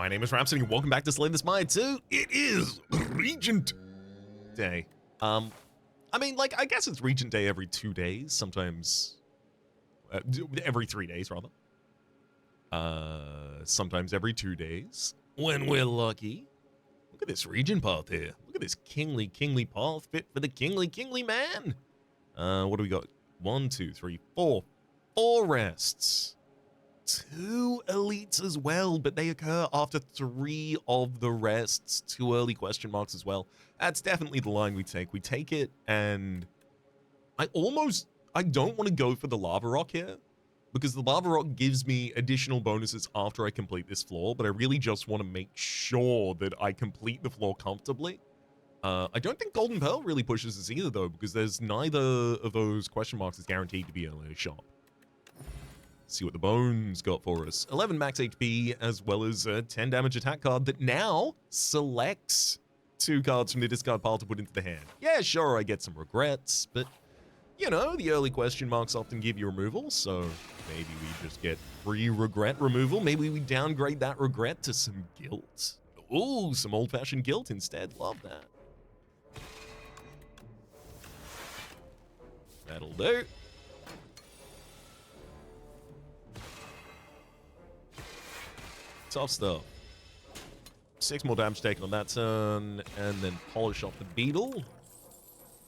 My name is Rhapsody, and welcome back to Slay the Spire 2. It is Regent Day. I mean, like, I guess it's Regent Day every 2 days, sometimes, every 3 days, rather. Sometimes every 2 days, when we're lucky. Look at this Regent path here. Look at this kingly path, fit for the kingly man. What do we got? 1, 2, 3, 4. 4 rests. 2 elites as well, but they occur after 3 of the rests. 2 early question marks as well. That's definitely the line we take. We take it, and I don't want to go for the lava rock here, because the lava rock gives me additional bonuses after I complete this floor, but I really just want to make sure that I complete the floor comfortably. I don't think Golden Pearl really pushes us either, though, because there's neither of those question marks is guaranteed to be an early shot. See what the bones got for us. 11 max HP, as well as a 10 damage attack card that now selects 2 cards from the discard pile to put into the hand. Yeah, sure, I get some regrets, but, you know, the early question marks often give you removal, so maybe we just get free regret removal. Maybe we downgrade that regret to some guilt. Ooh, some old-fashioned guilt instead. Love that. That'll do. Tough stuff. 6 more damage taken on that turn, and then polish off the beetle.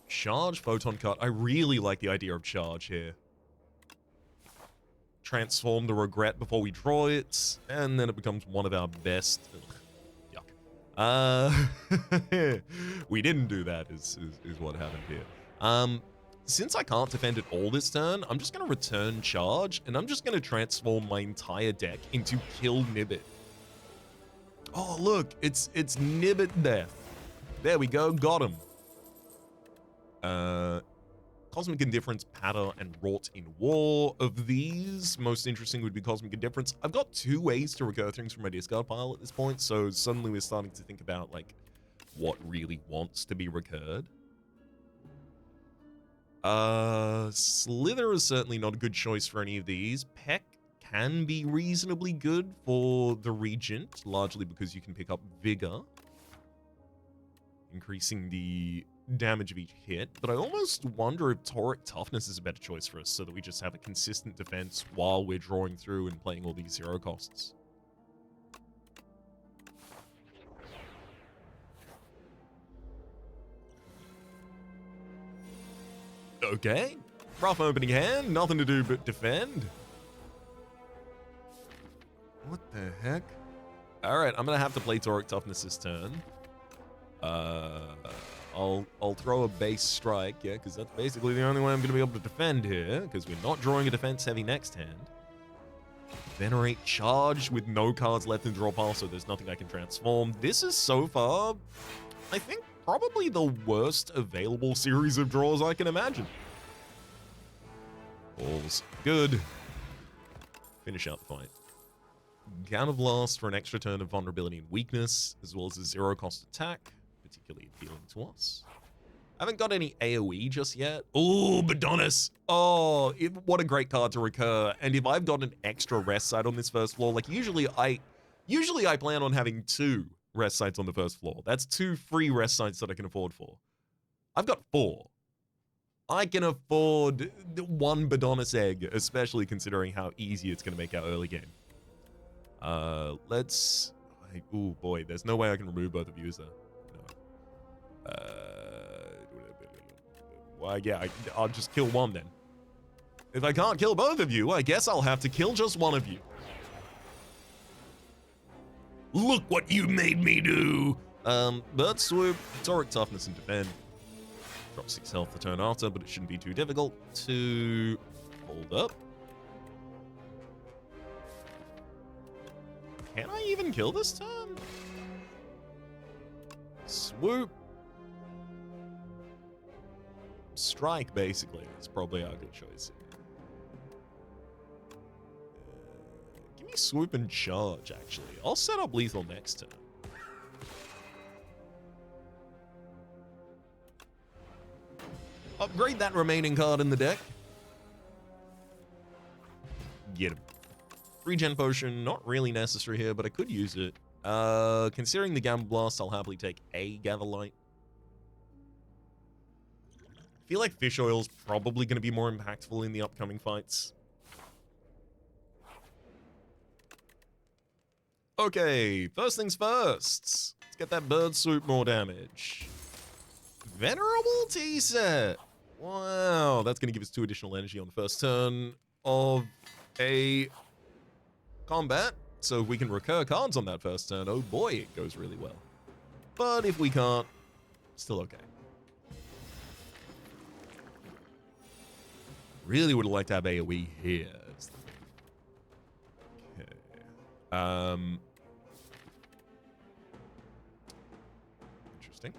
Charge, photon cut. I really like the idea of charge here. Transform the regret before we draw it, and then it becomes one of our best. Ugh, yuck. We didn't do that, is what happened here. Since I can't defend it all this turn, I'm just going to return charge, and I'm just going to transform my entire deck into Kill Nibbit. Oh, look, it's Nibbit Death. There we go, got him. Cosmic Indifference, Patter, and Wrought in War. Of these, most interesting would be Cosmic Indifference. I've got 2 ways to recur things from my discard pile at this point, so suddenly we're starting to think about, like, what really wants to be recurred. Slither is certainly not a good choice for any of these. Peck can be reasonably good for the Regent, largely because you can pick up Vigor, increasing the damage of each hit, but I almost wonder if Toric Toughness is a better choice for us, so that we just have a consistent defense while we're drawing through and playing all these 0 costs. Okay. Rough opening hand, nothing to do but defend. What the heck? Alright, I'm gonna have to play Toric Toughness this turn. I'll throw a base strike, yeah, because that's basically the only way I'm gonna be able to defend here, because we're not drawing a defense-heavy next hand. Venerate Charge with no cards left in the draw pile, so there's nothing I can transform. This is so far, I think, probably the worst available series of draws I can imagine. All's good. Finish out the fight. Counterblast for an extra turn of vulnerability and weakness, as well as a 0-cost attack, particularly appealing to us. I haven't got any AoE just yet. Ooh, Badonis! Oh, what a great card to recur. And if I've got an extra rest site on this first floor, like usually I plan on having 2 rest sites on the first floor. That's 2 free rest sites that I can afford for. I've got 4. I can afford 1 Badonis egg, especially considering how easy it's going to make our early game. Let's... Oh boy, there's no way I can remove both of you, is there? No. Well, yeah, I'll just kill 1 then. If I can't kill both of you, I guess I'll have to kill just 1 of you. Look what you made me do! Bird Swoop, Toric Toughness, and Defend. Drop 6 health the turn after, but it shouldn't be too difficult to hold up. Can I even kill this turn? Swoop. Strike, basically, is probably our good choice here. Give me Swoop and Charge, actually. I'll set up Lethal next turn. Upgrade that remaining card in the deck. Get him. Regen Potion, not really necessary here, but I could use it Considering the Gamma Blast, I'll happily take a Gather Light. I feel like Fish Oil's probably going to be more impactful in the upcoming fights. Okay, first things first. Let's get that Bird Swoop more damage. Venerable T-Set. Wow, that's going to give us 2 additional energy on the first turn of a combat. So if we can recur cards on that first turn, oh boy, it goes really well. But if we can't, still okay. Really would have liked to have AoE here. Okay. Interesting.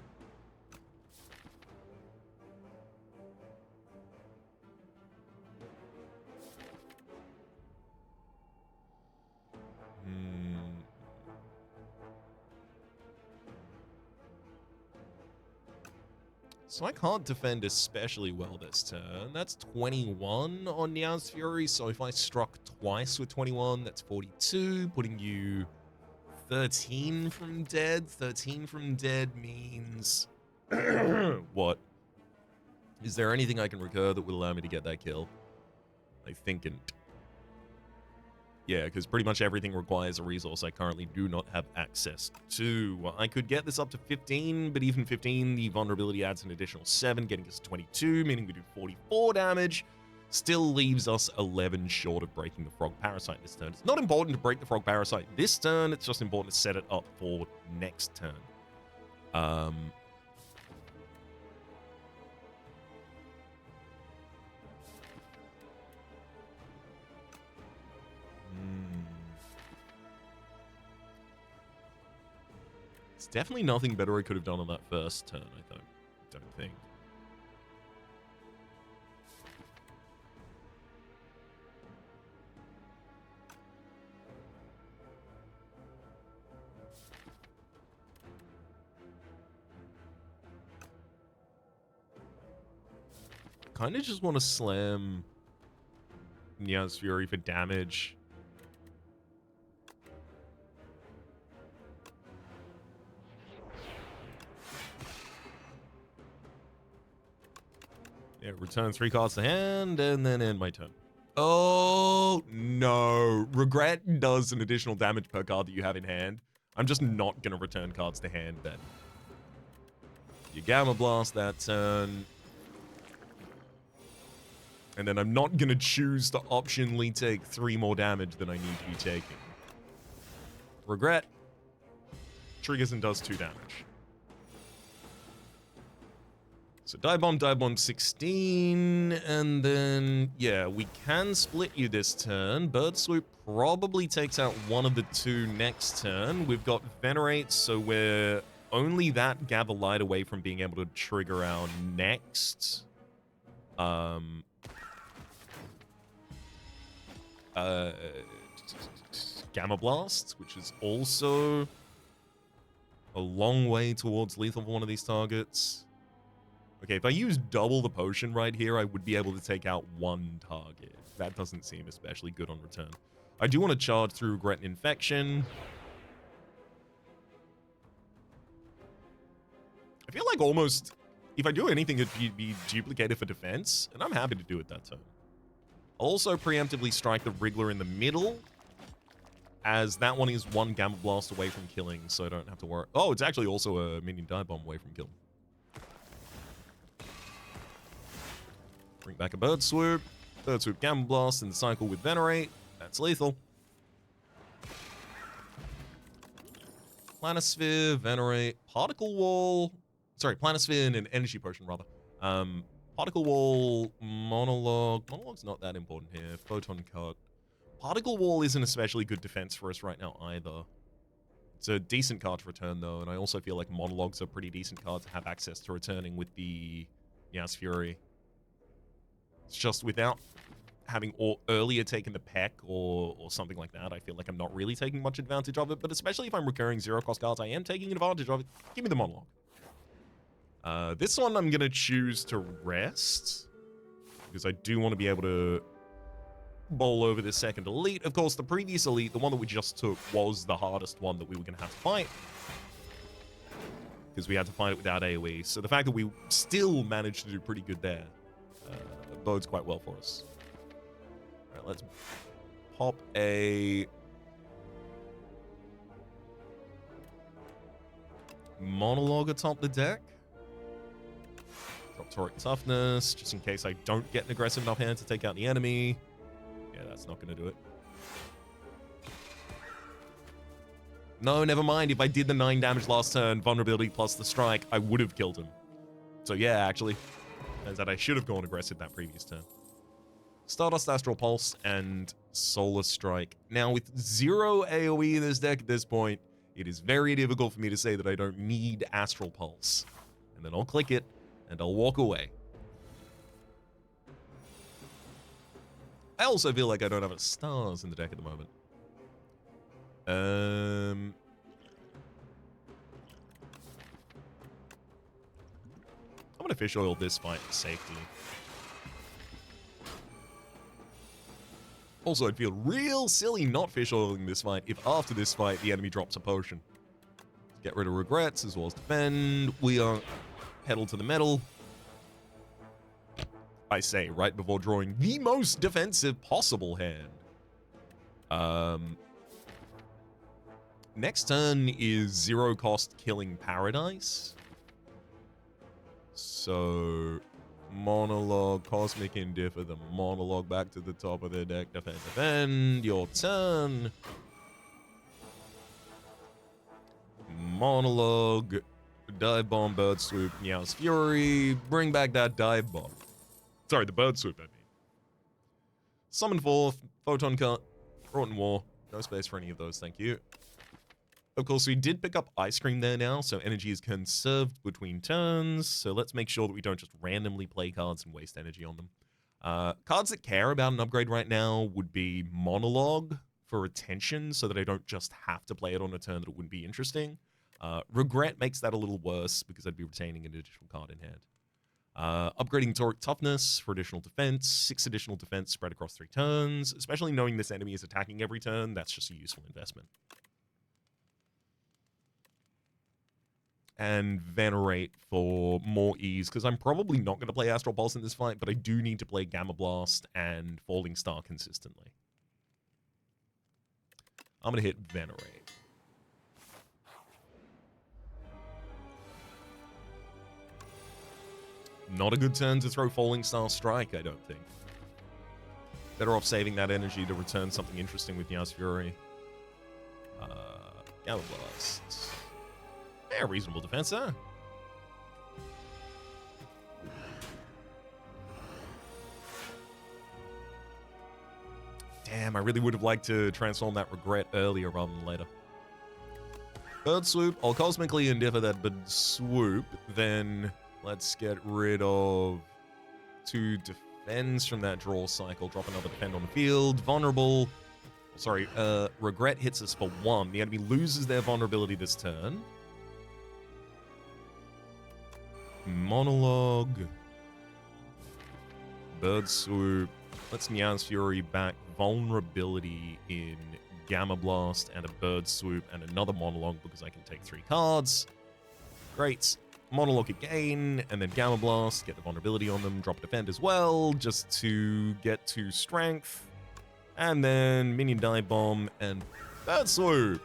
So I can't defend especially well this turn. That's 21 on Nia's Fury, so if I struck twice with 21, that's 42, putting you 13 from dead. 13 from dead means... what? Is there anything I can recur that will allow me to get that kill? I thinkn't. Yeah, because pretty much everything requires a resource I currently do not have access to. I could get this up to 15, but even 15, the vulnerability adds an additional 7, getting us 22, meaning we do 44 damage. Still leaves us 11 short of breaking the Frog Parasite this turn. It's not important to break the Frog Parasite this turn, it's just important to set it up for next turn. It's definitely nothing better I could have done on that first turn, I don't think. Kind of just want to slam Nia's Fury for damage. Yeah, return 3 cards to hand, and then end my turn. Oh, no. Regret does an additional damage per card that you have in hand. I'm just not going to return cards to hand then. You Gamma Blast that turn. And then I'm not going to choose to optionally take 3 more damage than I need to be taking. Regret. Triggers and does 2 damage. So dive bomb 16, and then, yeah, we can split you this turn. Bird Swoop probably takes out one of the 2 next turn. We've got Venerate, so we're only that Gather Light away from being able to trigger our next. Gamma Blast, which is also a long way towards lethal for one of these targets. Okay, if I use double the potion right here, I would be able to take out 1 target. That doesn't seem especially good on return. I do want to charge through Regret and Infection. I feel like almost, if I do anything, it'd be duplicated for defense, and I'm happy to do it that turn. I'll also preemptively strike the Wriggler in the middle, as that one is 1 Gamma Blast away from killing, so I don't have to worry. Oh, it's actually also a minion dive bomb away from kill. Bring back a Bird Swoop. Bird Swoop Gamma Blast and cycle with Venerate. That's lethal. Planisphere, Venerate, Particle Wall. Sorry, Planisphere and an Energy Potion, rather. Particle Wall, Monologue. Monologue's not that important here. Photon Cut. Particle Wall isn't especially good defense for us right now either. It's a decent card to return, though, and I also feel like Monologue's a pretty decent card to have access to returning with the Nia's Fury. It's just without having earlier taken the Peck or something like that, I feel like I'm not really taking much advantage of it, but especially if I'm recurring 0-cost cards, I am taking advantage of it. Give me the Monologue. This one I'm going to choose to rest, because I do want to be able to bowl over this second elite. Of course, the previous elite, the one that we just took, was the hardest one that we were going to have to fight, because we had to fight it without AoE. So the fact that we still managed to do pretty good there bodes quite well for us. All right, let's pop a monologue atop the deck. Drop Toric Toughness, just in case I don't get an aggressive enough hand to take out the enemy. Yeah, that's not going to do it. No, never mind. If I did the 9 damage last turn, vulnerability plus the strike, I would have killed him. So yeah, actually, turns out I should have gone aggressive that previous turn. Stardust Astral Pulse and Solar Strike. Now, with 0 AoE in this deck at this point, it is very difficult for me to say that I don't need Astral Pulse. And then I'll click it, and I'll walk away. I also feel like I don't have enough stars in the deck at the moment. I'm gonna fish oil this fight for safety. Also, I'd feel real silly not fish oiling this fight if after this fight the enemy drops a potion. Get rid of regrets as well as defend. We are pedal to the metal. I say right before drawing the most defensive possible hand. Next turn is 0 cost Killing Paradise. So, monologue, Cosmic Indiffer, the monologue back to the top of the deck, defend, your turn. Monologue, Dive Bomb, Bird Swoop, Meow's Fury, bring back that Dive Bomb. Sorry, the Bird Swoop, I mean. Summon Forth, Photon Cut, Rotten War, no space for any of those, thank you. Of course, we did pick up Ice Cream there now, so energy is conserved between turns. So let's make sure that we don't just randomly play cards and waste energy on them. Cards that care about an upgrade right now would be Monologue for retention, so that I don't just have to play it on a turn that it wouldn't be interesting. Regret makes that a little worse, because I'd be retaining an additional card in hand. Upgrading Toric Toughness for additional defense, 6 additional defense spread across 3 turns. Especially knowing this enemy is attacking every turn, that's just a useful investment. And Venerate for more ease, because I'm probably not going to play Astral Pulse in this fight, but I do need to play Gamma Blast and Falling Star consistently. I'm going to hit Venerate. Not a good turn to throw Falling Star Strike, I don't think. Better off saving that energy to return something interesting with Meow's Fury. Gamma Blast. Yeah, reasonable defense there. Damn, I really would have liked to transform that Regret earlier rather than later. Bird Swoop. I'll Cosmically Indiffer that Bird Swoop. Then let's get rid of 2 defends from that draw cycle. Drop another defend on the field. Vulnerable. Sorry, Regret hits us for 1. The enemy loses their vulnerability this turn. Monologue. Bird Swoop. Let's Meow's Fury back. Vulnerability in Gamma Blast and a Bird Swoop and another Monologue because I can take 3 cards. Great. Monologue again, and then Gamma Blast. Get the vulnerability on them. Drop defend as well, just to get to strength. And then Minion Dive Bomb and Bird Swoop.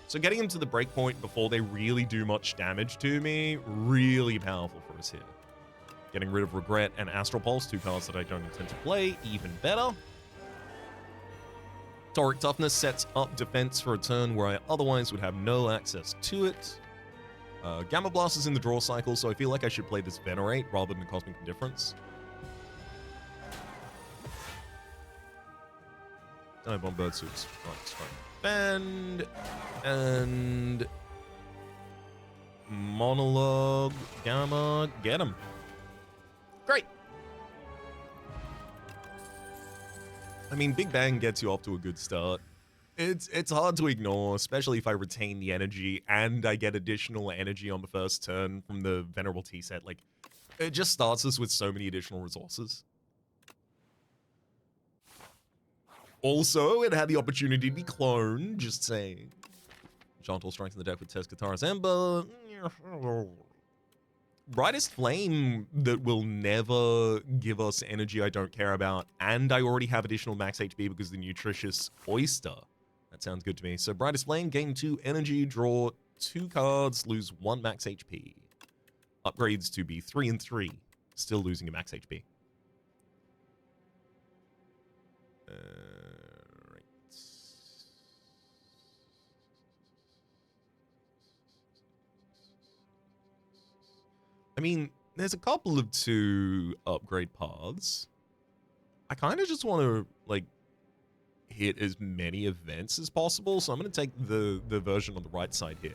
So getting them to the breakpoint before they really do much damage to me, really powerful for us here. Getting rid of Regret and Astral Pulse, 2 cards that I don't intend to play, even better. Toric Toughness sets up defense for a turn where I otherwise would have no access to it. Gamma Blast is in the draw cycle, so I feel like I should play this Venerate rather than Cosmic Indifference. Dive Bomb, Bird Swoops. Strike. Defend. And Monologue, Gamma, get him. Great. I mean, Big Bang gets you off to a good start. It's hard to ignore, especially if I retain the energy and I get additional energy on the first turn from the Venerable Tea set. Like, it just starts us with so many additional resources. Also, it had the opportunity to be cloned, just saying. Chantal strikes in the deck with Test Katara's Ember. Brightest Flame that will never give us energy I don't care about, and I already have additional max HP because of the nutritious Oyster. That sounds good to me. So Brightest Flame, gain 2 energy, draw 2 cards, lose 1 max HP. Upgrades to be 3 and 3, still losing a max HP. Right. I mean, there's a couple of 2 upgrade paths. I kind of just want to, like, hit as many events as possible, so I'm going to take the version on the right side here.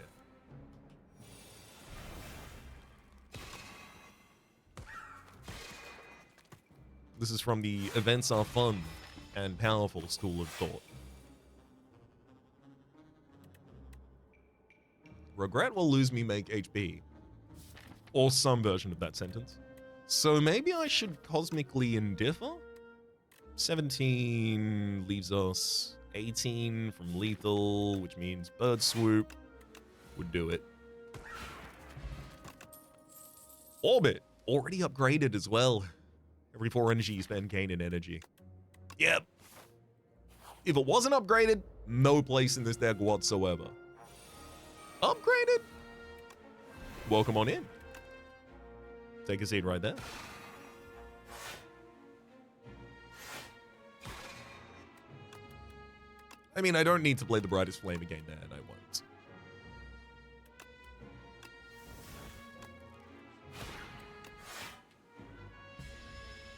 This is from the Events Are Fun and Powerful school of thought. Regret will lose me make HP. Or some version of that sentence. So maybe I should cosmically indiffer? 17 leaves us 18 from lethal, which means Bird Swoop would do it. Orbit, already upgraded as well. Every 4 energy you spend, gain an energy. Yep. If it wasn't upgraded, no place in this deck whatsoever. Upgraded? Welcome on in. Take a seat right there. I mean, I don't need to play the Brightest Flame again there, and I won't.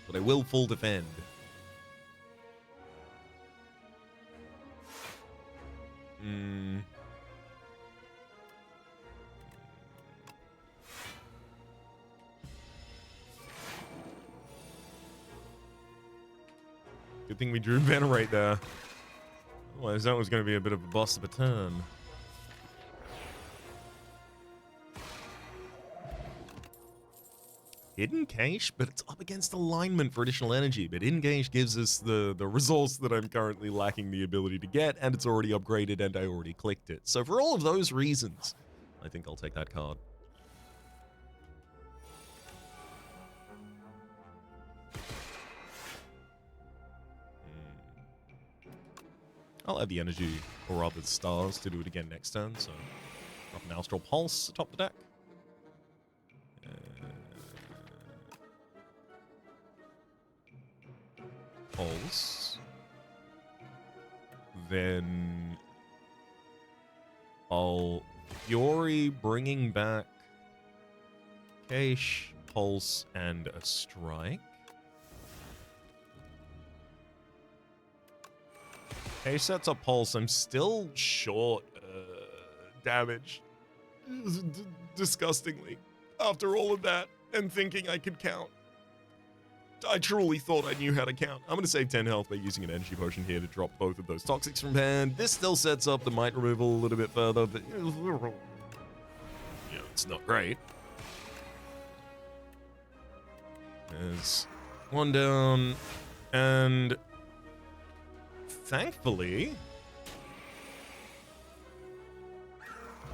But I will full defend. Good thing we drew Venerate there. Otherwise, that was going to be a bit of a bust of a turn. Hidden Cache, but it's up against alignment for additional energy. But Hidden Cache gives us the results that I'm currently lacking the ability to get, and it's already upgraded, and I already clicked it. So for all of those reasons, I think I'll take that card. I'll add the energy, or rather the stars, to do it again next turn, so drop an Astral Pulse atop the deck. Pulse. Then I'll Fury, bringing back Cache, Pulse, and a Strike. Cache sets up Pulse. I'm still short damage. Disgustingly. After all of that, and thinking I could count. I truly thought I knew how to count. I'm going to save 10 health by using an energy potion here to drop both of those toxics from hand. This still sets up the might removal a little bit further, but yeah, it's not great. There's one down, and thankfully,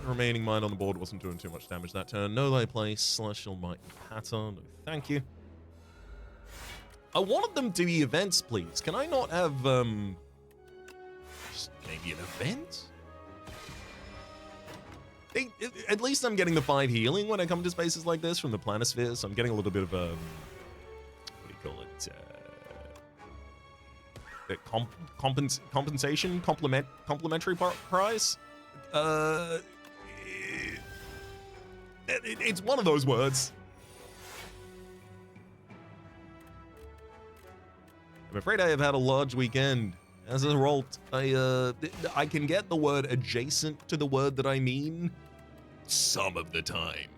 the remaining mine on the board wasn't doing too much damage that turn. No lay place, Celestial Might Pattern, no thank you. I wanted them to be events, please. Can I not have, just maybe an event? At least I'm getting the 5 healing when I come to spaces like this from the Planisphere, so I'm getting a little bit of, what do you call it? Compensation? Complimentary prize? It's one of those words. I'm afraid I have had a large weekend. As a result, I can get the word adjacent to the word that I mean some of the time.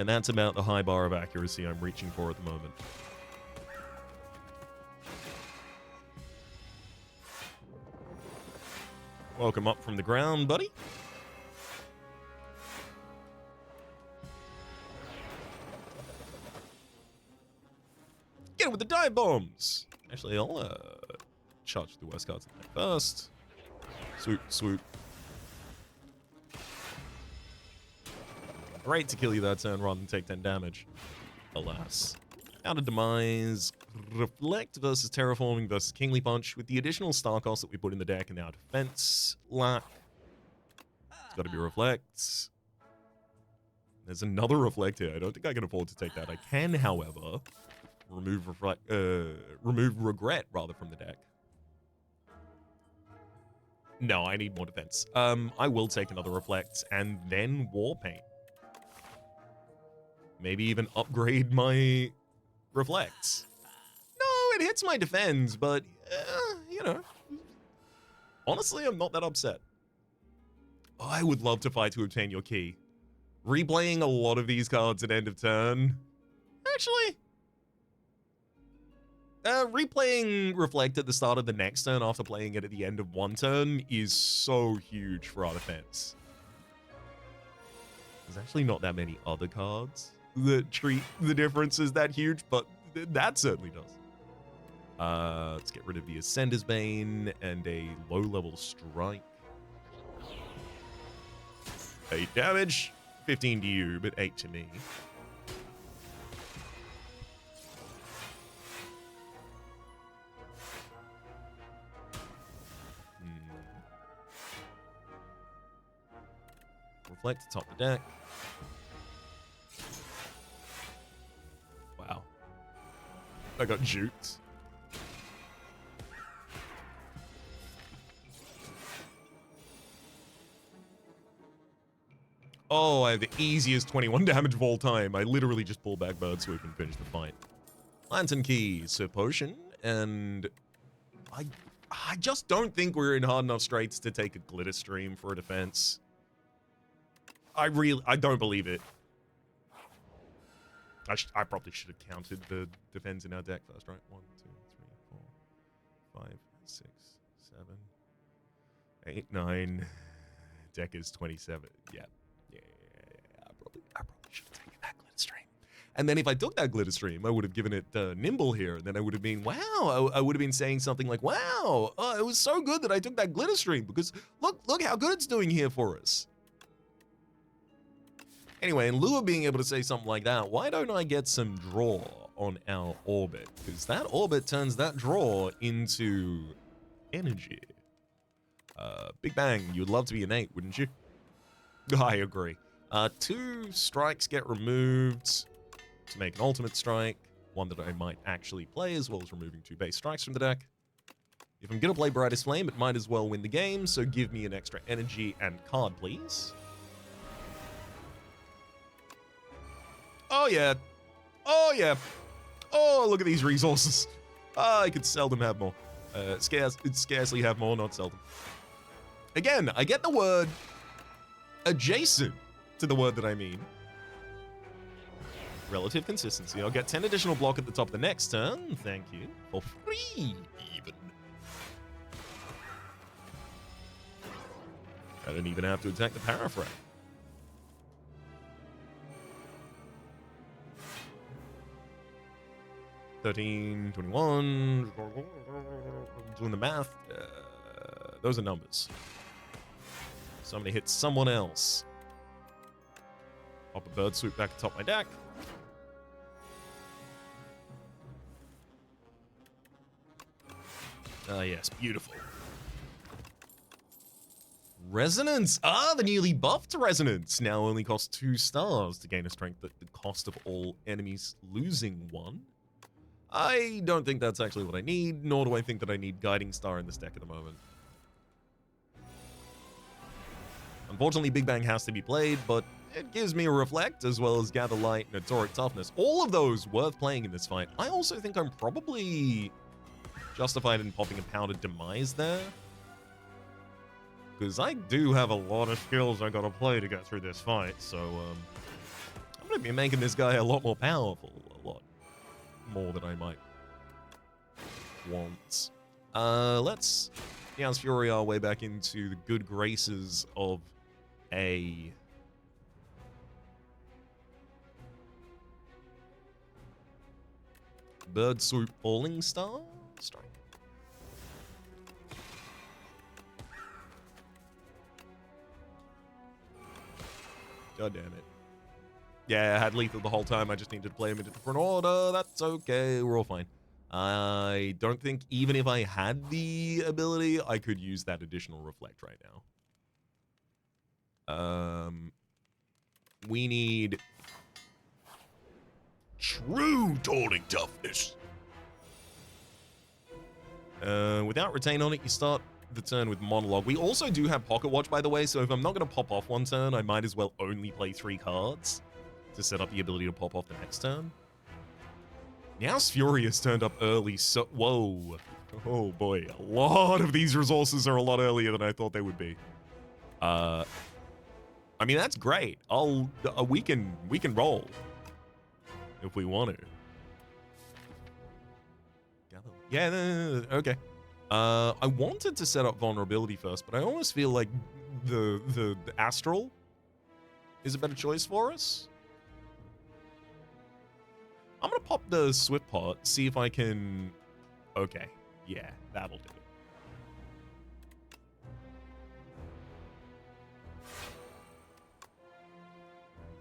And that's about the high bar of accuracy I'm reaching for at the moment. Welcome up from the ground, buddy. Get it with the dive bombs. Actually, I'll charge the worst cards in the deck first. Swoop, swoop. Great to kill you that turn rather than take 10 damage. Alas. Out of Demise, Reflect versus Terraforming versus Kingly Punch with the additional star cost that we put in the deck and our defense lack. It's got to be Reflect. There's another Reflect here. I don't think I can afford to take that. I can, however, remove Regret rather from the deck. No, I need more defense. I will take another Reflect and then War Paint. Maybe even upgrade my Reflects. No, it hits my defense, but, you know. Honestly, I'm not that upset. I would love to fight to obtain your key. Replaying a lot of these cards at end of turn. Actually, replaying Reflect at the start of the next turn after playing it at the end of one turn is so huge for our defense. There's actually not that many other cards that treat the differences that huge, but that certainly does. Let's get rid of the Ascender's Bane and a low-level Strike. 8 damage, 15 to you, but 8 to me. Reflect atop the deck. Wow. I got juked. Oh, I have the easiest 21 damage of all time. I literally just pull back Bird Swoop and finish the fight. Lantern Key, Sir Potion, and I just don't think we're in hard enough straits to take a Glitter Stream for a defense. I don't believe it. I probably should have counted the defense in our deck first, right? 1, 2, 3, 4, 5, 6, 7, 8, 9. Deck is 27. Yeah. I probably should have taken that Glitter Stream. And then if I took that Glitter Stream, I would have given it Nimble here, and then I would have been, wow, I would have been saying something like, wow, it was so good that I took that Glitter Stream, because look how good it's doing here for us. Anyway, in lieu of being able to say something like that, why don't I get some draw on our orbit? Because that orbit turns that draw into energy. Big Bang, you'd love to be innate, wouldn't you? I agree. 2 strikes get removed to make an ultimate strike. One that I might actually play, as well as removing 2 base strikes from the deck. If I'm going to play Brightest Flame, it might as well win the game, so give me an extra energy and card, please. Oh, yeah. Oh, yeah. Oh, look at these resources. I could seldom have more. Scarcely have more, not seldom. Again, I get the word adjacent to the word that I mean. Relative consistency. I'll get 10 additional block at the top of the next turn. Thank you. For free, even. I don't even have to attack the Paraphrase. $13, $21. Doing the math. Those are numbers. So I'm going to hit someone else. Pop a Bird Swoop back atop my deck. Ah, yes, beautiful. Resonance! Ah, the newly buffed Resonance now only costs 2 stars to gain a strength at the cost of all enemies losing 1. I don't think that's actually what I need, nor do I think that I need Guiding Star in this deck at the moment. Unfortunately, Big Bang has to be played, but it gives me a Reflect, as well as Gather Light and Atoric Toughness. All of those worth playing in this fight. I also think I'm probably justified in popping a Powdered Demise there, because I do have a lot of skills I gotta play to get through this fight, so I'm gonna be making this guy a lot more powerful, a lot more than I might want. Let's Chaos Fury our way back into the good graces of a Bird Swoop Falling Star strike. God damn it. Yeah, I had lethal the whole time. I just needed to play him in a different order. That's okay. We're all fine. I don't think even if I had the ability, I could use that additional reflect right now. We need true taunting toughness. Without retain on it, you start the turn with monologue. We also do have pocket watch, by the way, so if I'm not going to pop off one turn, I might as well only play 3 cards to set up the ability to pop off the next turn. Now's Furious turned up early, so... Whoa. Oh, boy. A lot of these resources are a lot earlier than I thought they would be. I mean, that's great. We can roll if we want to. Yeah, okay. I wanted to set up vulnerability first, but I almost feel like the Astral is a better choice for us. I'm gonna pop the Swift Pot, see if I can... Okay, yeah, that'll do it.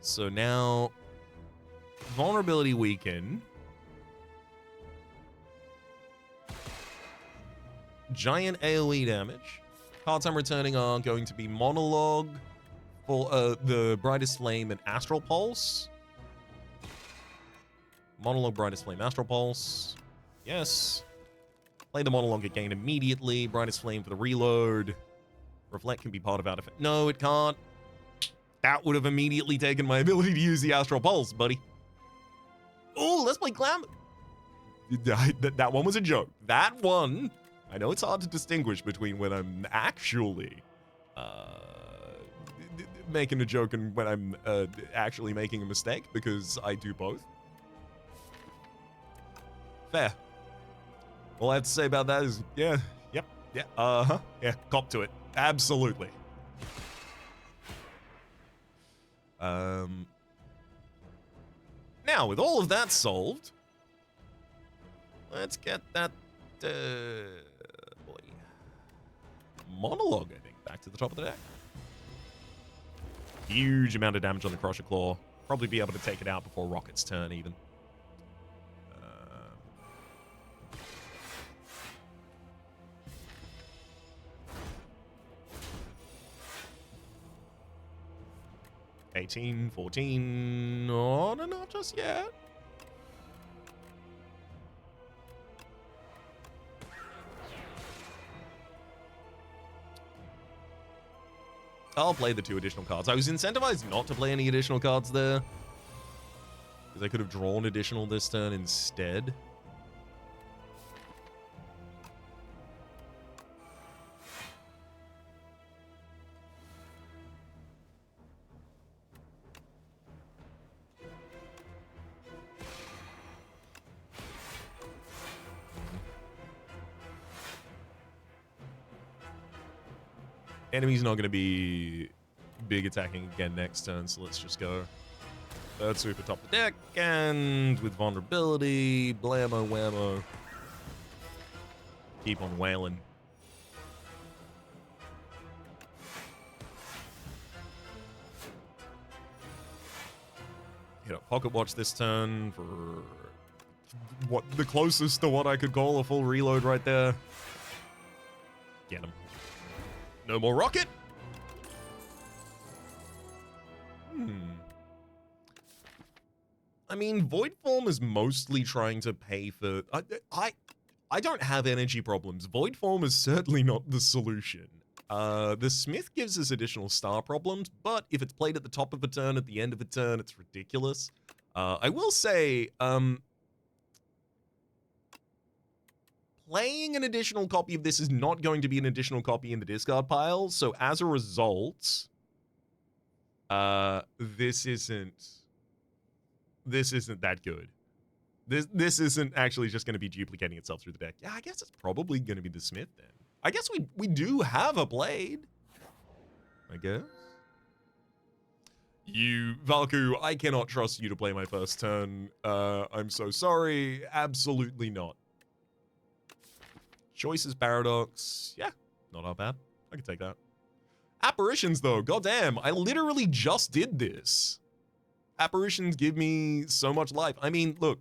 So now, vulnerability weaken. Giant AoE damage. Cards I'm returning are going to be Monologue, for the Brightest Flame, and Astral Pulse. Monologue, Brightest Flame, Astral Pulse. Yes. Play the Monologue again immediately. Brightest Flame for the reload. Reflect can be part of that effect. No, it can't. That would have immediately taken my ability to use the Astral Pulse, buddy. Oh, let's play Glam. That one was a joke. That one... I know it's hard to distinguish between when I'm actually making a joke and when I'm actually making a mistake, because I do both. Fair. All I have to say about that is, yeah, yep, yeah, yeah, cop to it. Absolutely. Now, with all of that solved, let's get that, boy, Monologue, I think, back to the top of the deck. Huge amount of damage on the Crusher Claw. Probably be able to take it out before Rocket's turn, even. 18, 14. Oh, no, not just yet. I'll play the 2 additional cards. I was incentivized not to play any additional cards there, because I could have drawn additional this turn instead. Enemy's not going to be big attacking again next turn, so let's just go. Third super top the deck, and with vulnerability, blammo whammo. Keep on wailing. Hit up Pocket Watch this turn for what the closest to what I could call a full reload right there. Get him. No more Rocket. I mean, Void Form is mostly trying to pay for... I don't have energy problems. Void Form is certainly not the solution. The Smith gives us additional star problems, but if it's played at the top of a turn, at the end of a turn, it's ridiculous. I will say, playing an additional copy of this is not going to be an additional copy in the discard pile, so as a result, this isn't that good. This isn't actually just going to be duplicating itself through the deck. Yeah, I guess it's probably going to be the Smith then. I guess we do have a Blade, I guess. You, Valku, I cannot trust you to play my first turn. I'm so sorry. Absolutely not. Choices Paradox. Yeah, not all bad. I can take that. Apparitions, though, goddamn, I literally just did this. Apparitions give me so much life. I mean, look,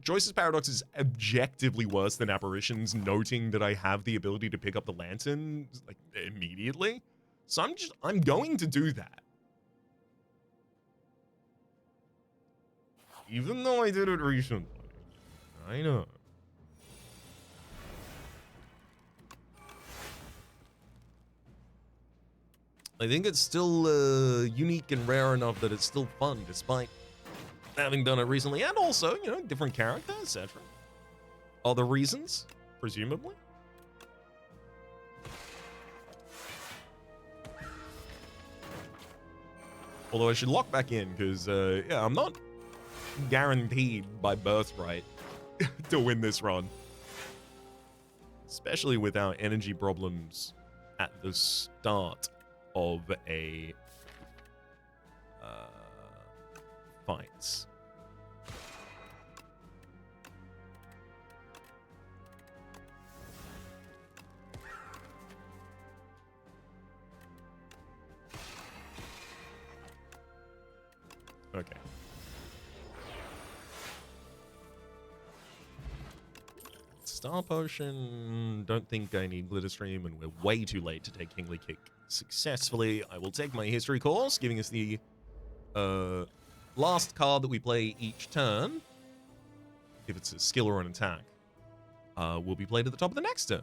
Joyce's Paradox is objectively worse than Apparitions, noting that I have the ability to pick up the lantern, like, immediately. So I'm going to do that. Even though I did it recently. I know. I think it's still unique and rare enough that it's still fun, despite having done it recently, and also, you know, different character, etc. Other reasons, presumably. Although I should lock back in, because, yeah, I'm not guaranteed by birthright to win this run. Especially with our energy problems at the start of a fight. Okay. Star Potion, don't think I need Glitter Stream, and we're way too late to take Kingly Kick successfully. I will take my history course, giving us the last card that we play each turn. If it's a skill or an attack, will be played at the top of the next turn.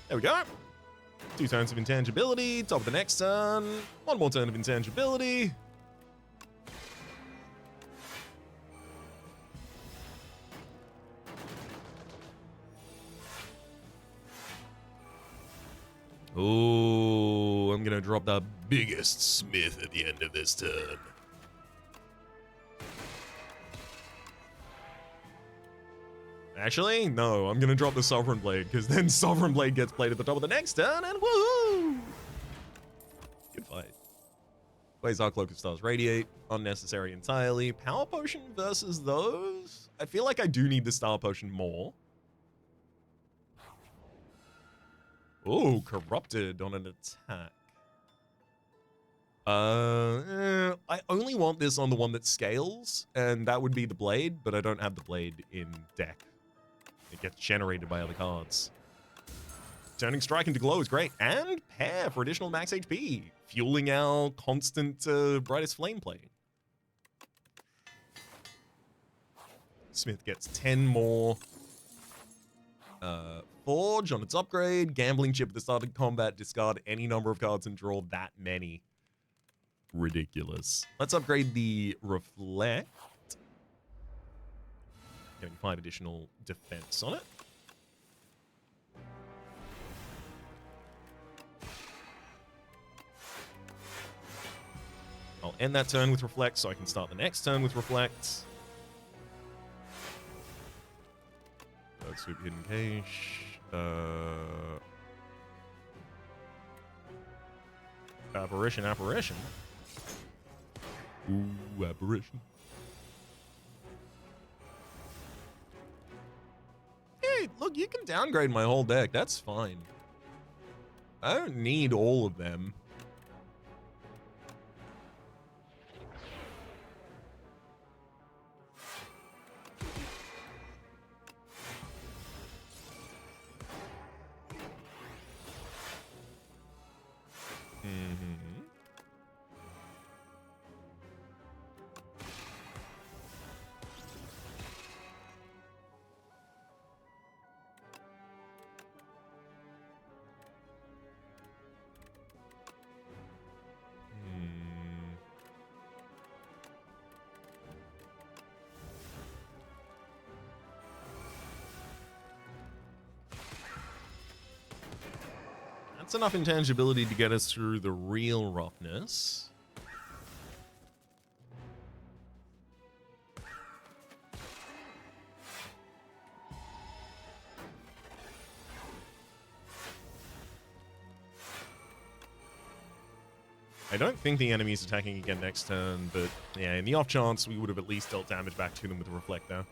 There we go. 2 turns of intangibility. Top of the next turn. 1 more turn of intangibility. Oh, I'm gonna drop the biggest smith at the end of this turn. Actually, no, I'm gonna drop the Sovereign Blade, because then Sovereign Blade gets played at the top of the next turn, and woohoo! Good fight. Quasar Cloak of Stars Radiate, unnecessary entirely. Power Potion versus those? I feel like I do need the Star Potion more. Oh, Corrupted on an attack. I only want this on the one that scales, and that would be the Blade, but I don't have the Blade in deck. It gets generated by other cards. Turning Strike into Glow is great, and Pair for additional max HP, fueling our constant Brightest Flame play. Smith gets 10 more Forge on its upgrade. Gambling Chip at the start of combat. Discard any number of cards and draw that many. Ridiculous. Let's upgrade the Reflect. Getting 5 additional defense on it. I'll end that turn with Reflect so I can start the next turn with Reflect. Super Hidden Cache. Apparition. Ooh, Apparition. Hey, look, you can downgrade my whole deck. That's fine. I don't need all of them. That's enough intangibility to get us through the real roughness. I don't think the enemy's attacking again next turn, but yeah, in the off chance, we would have at least dealt damage back to them with the Reflect there.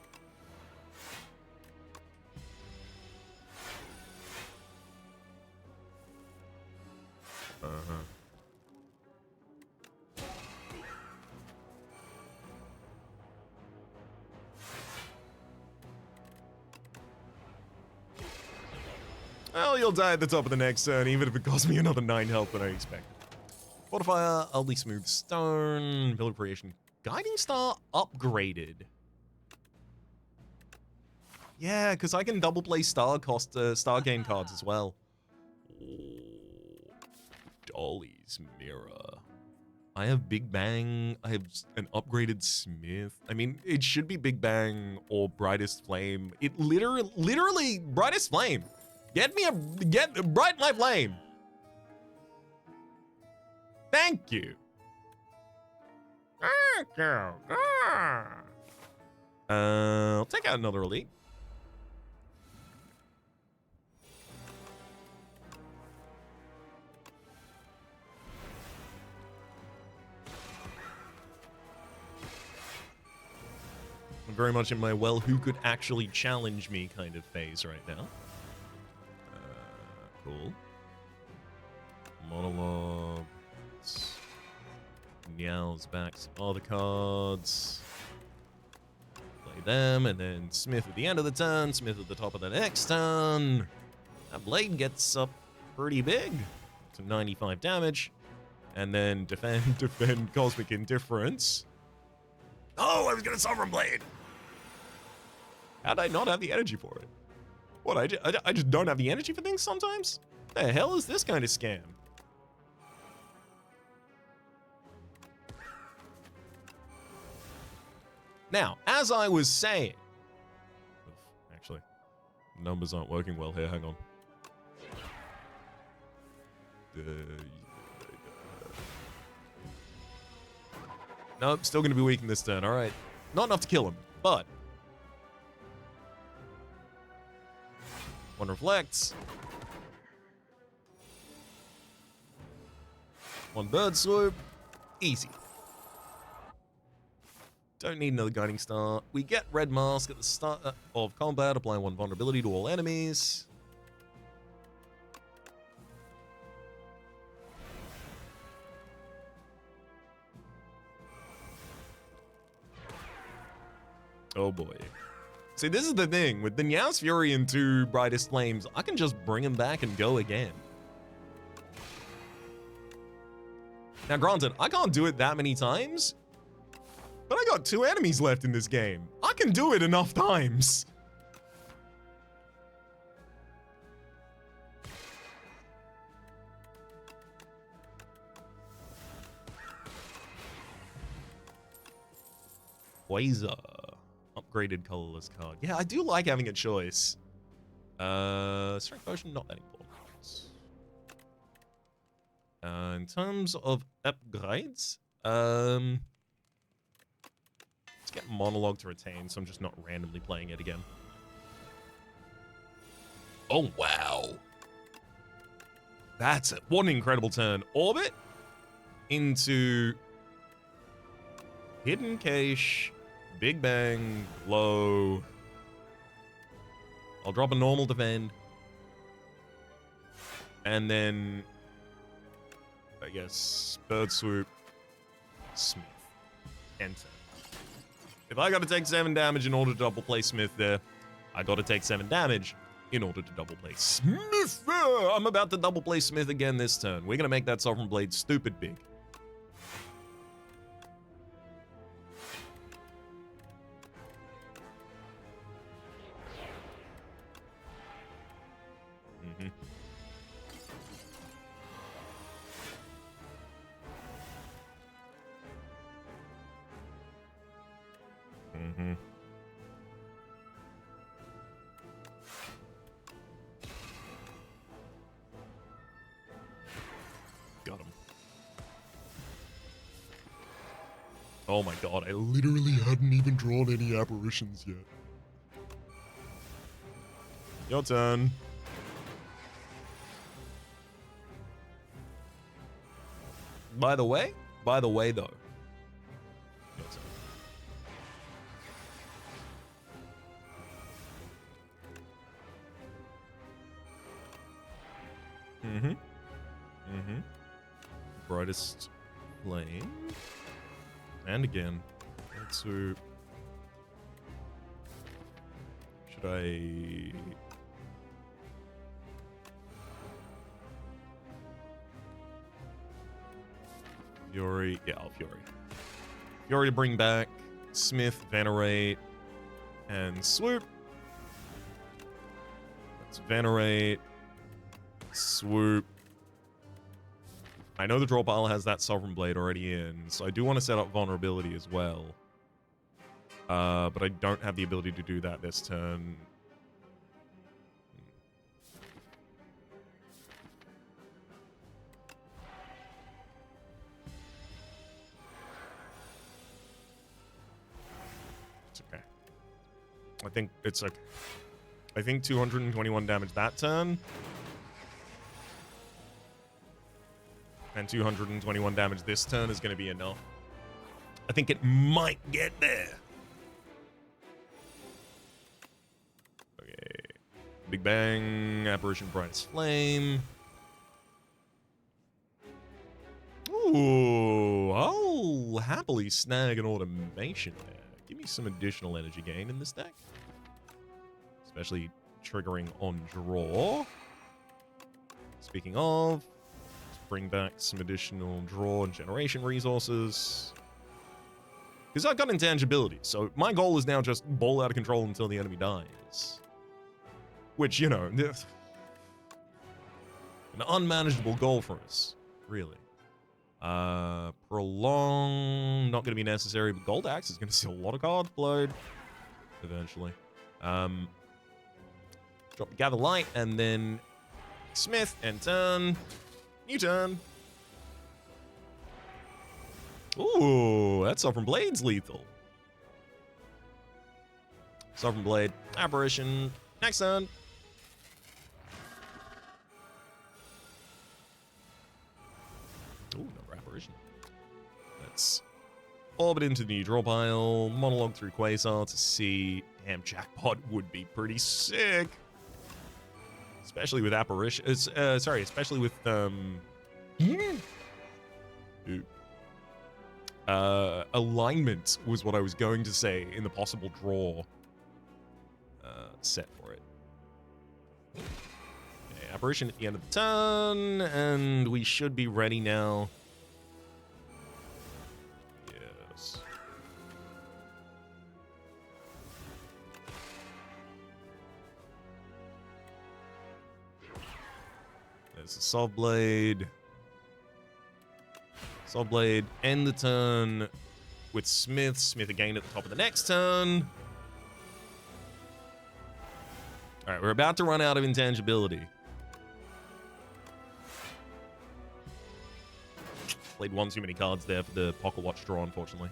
Well, you'll die at the top of the next turn, even if it costs me another 9 health than I expected. Fortifier, Ugly Smooth Stone, Build Creation, Guiding Star upgraded. Yeah, because I can double play star gain cards as well. Dolly's Mirror. I have Big Bang. I have an upgraded Smith. I mean, it should be Big Bang or Brightest Flame. It literally Brightest Flame. Bright my flame. Thank you. I'll take out another elite. I'm very much in my, well, who could actually challenge me kind of phase right now. Cool. Monologue. Meows back some other cards. Play them, and then Smith at the end of the turn, Smith at the top of the next turn. That blade gets up pretty big to 95 damage. And then defend Cosmic Indifference. Oh, I was gonna Sovereign Blade! How'd I not have the energy for it? What, I just don't have the energy for things sometimes? The hell is this kind of scam? Now, as I was saying... Actually, numbers aren't working well here, hang on. Nope, still gonna be weak in this turn, alright. Not enough to kill him, but... One reflects. One bird swoop. Easy. Don't need another guiding star. We get red mask at the start of combat, applying 1 vulnerability to all enemies. Oh boy. See, this is the thing. With the Nyas Fury and 2 Brightest Flames, I can just bring him back and go again. Now, granted, I can't do it that many times, but I got 2 enemies left in this game. I can do it enough times. Quasar. Upgraded colorless card. Yeah, I do like having a choice. Strength Potion, not that important. In terms of upgrades, let's get Monologue to retain, so I'm just not randomly playing it again. Oh, wow. That's it. What an incredible turn. Orbit into Hidden Cache, Big Bang, low. I'll drop a normal defend. And then, I guess, Bird Swoop, Smith, enter. If I gotta take 7 damage in order to double play Smith there, I gotta take 7 damage in order to double play Smith. I'm about to double play Smith again this turn. We're gonna make that Sovereign Blade stupid big. Got him. Oh my god, I literally hadn't even drawn any apparitions yet. Your turn. By the way though. Brightest flame. And again. So should I Fury? Yeah, I'll Fury. Fury to bring back Smith, Venerate, and Swoop. Let's Venerate, Swoop. I know the draw pile has that Sovereign Blade already in, so I do want to set up Vulnerability as well. But I don't have the ability to do that this turn. It's okay. I think it's okay. I think 221 damage that turn. And 221 damage this turn is going to be enough. I think it might get there. Okay. Big Bang, Apparition, Brightest Flame. Ooh, I'll happily snag an automation there. Give me some additional energy gain in this deck. Especially triggering on draw. Speaking of, bring back some additional draw and generation resources. Because I've got intangibility, so my goal is now just ball out of control until the enemy dies. Which, you know, an unmanageable goal for us, really. Prolong, not going to be necessary, but Gold Axe is going to see a lot of cards played eventually. Drop the Gather Light, and then Smith, and turn. New turn. Ooh, that Sovereign Blade's lethal. Sovereign Blade, Apparition, next turn. Ooh, another Apparition. Let's orbit into the new draw pile, monologue through Quasar to see. Damn, Jackpot would be pretty sick. Especially with Apparition. Especially with alignment was what I was going to say in the possible draw set for it. Okay, Apparition at the end of the turn, and we should be ready now. Yes. There's a Soul Blade. Soul Blade, end the turn with Smith. Smith again at the top of the next turn. All right, we're about to run out of intangibility. Played one too many cards there for the Pocket Watch draw, unfortunately.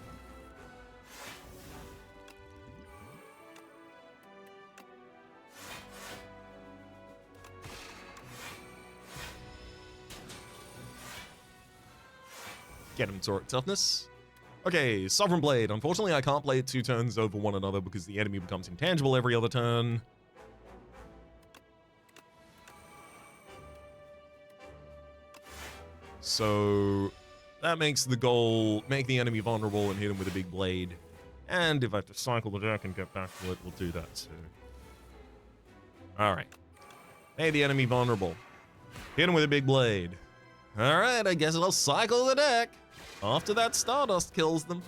Get him Toric Toughness. Okay, Sovereign Blade. Unfortunately, I can't play it 2 turns over one another because the enemy becomes intangible every other turn. So that makes the goal, make the enemy vulnerable and hit him with a big blade. And if I have to cycle the deck and get back to it, we'll do that too. Alright. Made the enemy vulnerable. Hit him with a big blade. Alright, I guess I'll cycle the deck. After that Stardust kills them.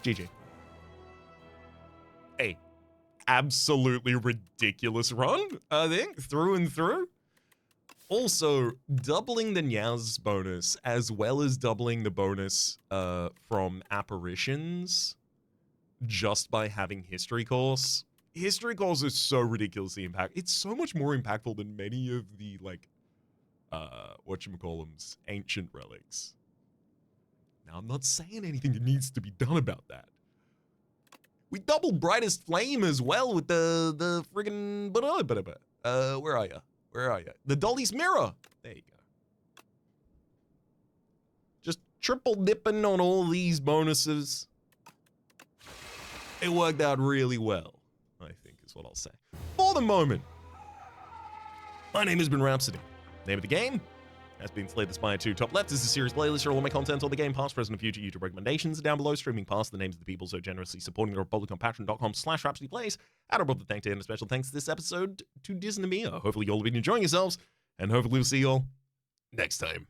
GG. A absolutely ridiculous run, I think, through and through. Also, doubling the Nyaz bonus, as well as doubling the bonus from Apparitions, just by having History Course. History Course is so ridiculously impactful. It's so much more impactful than many of the, like, whatchamacallums, ancient relics. Now, I'm not saying anything that needs to be done about that. We doubled Brightest Flame as well with the friggin' where are you? Where are you? The Dolly's Mirror. There you go. Just triple dipping on all these bonuses. It worked out really well, I think is what I'll say. For the moment, my name has been Rhapsody. Name of the game has been Slay the Spire 2. Top left is the series playlist for all my content on the game, past, present, and future YouTube recommendations. Down below, streaming past the names of the people so generously supporting the Republic on patreon.com/RhapsodyPlays. And above the thank you and a special thanks this episode to Disney. Hopefully you all have been enjoying yourselves, and hopefully we'll see you all next time.